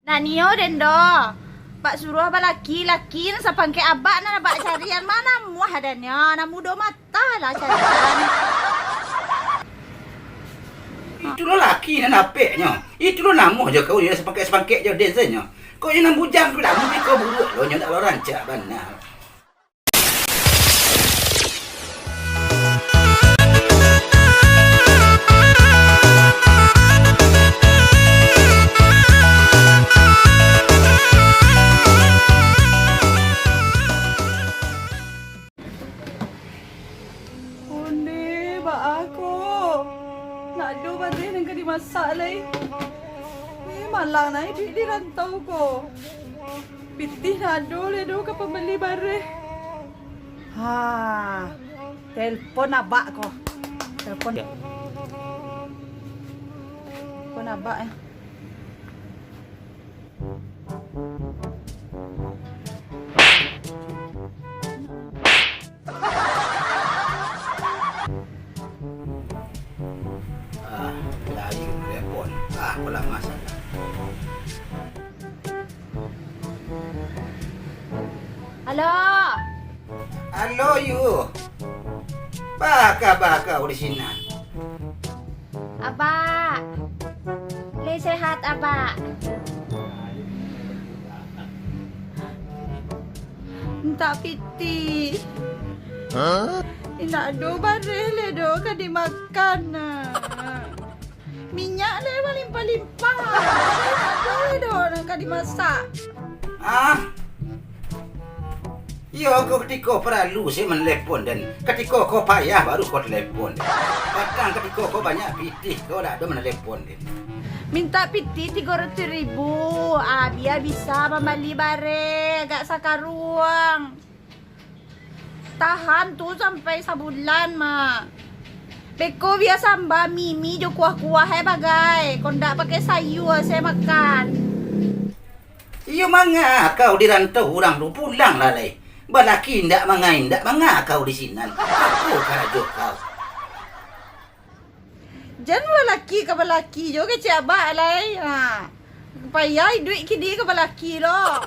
Nanio dendo. Pak suruh apa laki na sa pangke abak na abak carian mana muah adanya na mudo mata lah carian. Itu lo laki na napeknya. Itu lo namuh je kau ni sepangke je desanya. Kau yang nak bujang tu dah mungkin kau buruk lo nyak dak lo rancak benar. Nak do bareh nang kadi masak lai. Malang nai duit di rantau ko. Pitih nak do le do ka pembeli bareh. Ha. Telpon abak ko. Telpon. Telpon abak eh. Pula masalah. Halo. Halo you. Baka di sini. Abak. Le sehat abak. Minta piti. Hah? Ina do bareh le do ka dimakan na. Minyak le melimpah-limpah. Boleh dong nak dimasak. Yo kau ketika perlu saya menelepon dan ketika kau payah baru kau telepon. Kadang ketika kau banyak pitih kau dah ada menelepon din. Minta piti 300,000. Biar bisa membeli bare agak sakaruang. Tahan tu sampai sebulan mak. Beko biasa mbak Mimi jo kuah-kuah bagai. Kau ndak pakai sayur saya makan. Iyo manga kau dirantau orang tu pulang lah leh. Balaki ndak manga kau di sini. Aku karajo kau. Jangan balaki jo ke abak lai. Payah duit kidi ke balaki lo.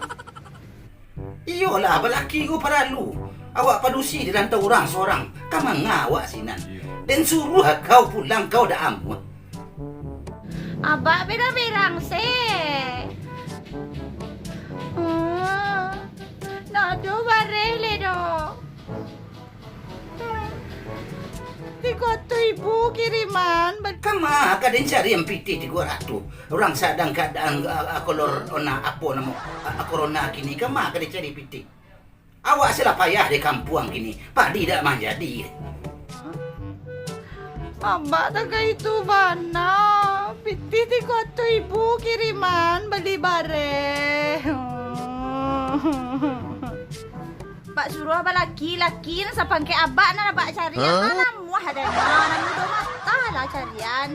Iyo lah balaki ku perlu. Awak padusi dirantau orang seorang. Kamanga awak sinan. Dan suruh kau pulang kau dah amuh. Abak berang se. Nak do bareh le do. 300,000 kiriman. Kama kadang cari yang piti 300. Orang sedang keadaan kolor ona apa nama corona kini kama kadang cari piti. Awak salah payah di kampung kini. Padi dak mah jadi. Abak tak itu mana? Piti 300,000 kiriman beli bareh. Pak suruh apa laki na sa pangke abak na abak carian mana muah adanya na mudo mata lah carian.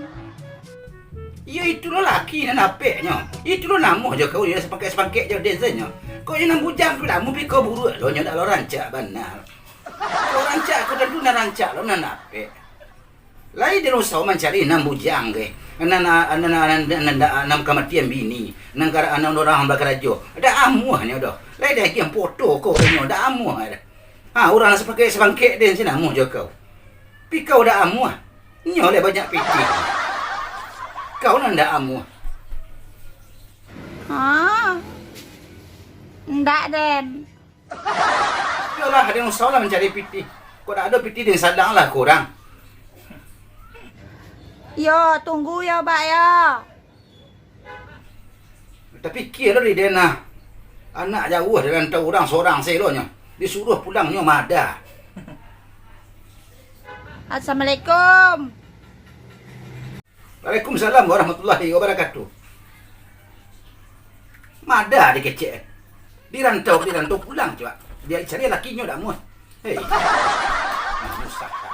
Ya itu lo laki na napeknya. Itu lo namuh je kau ni sepangke je desanya. Kau yang nak bujang tu lah mungkin kau buruk lo nyak dak lo rancak benar. Kau rancak kau tentu nak rancak lo nak napek. Lai dia usah mencari enam bujang ke. Enam kematian bini. Negara anak orang hamba kerajo. Dah amuhnya dah. Lai dah yang foto kau ni dah amuh dah. Orang sepakai sebangkit dia sini amuh je kau. Pi kau dah amuh. Nyo le banyak piti. Kau nak dah amuh. Ndak den. Yalah dia usah lah mencari piti. Kau dah ada piti dia sadang lah kurang. Yo, tunggu ya, Mbak ya. Tapi kira dari dena. Anak jauh dengan orang seorang selonya. Disuruh pulangnya mada. Assalamualaikum. Waalaikumsalam warahmatullahi wabarakatuh. Mada dikecek. Dirantau pulang coba. Dia cari lakinya dah muat. Hei. Musak.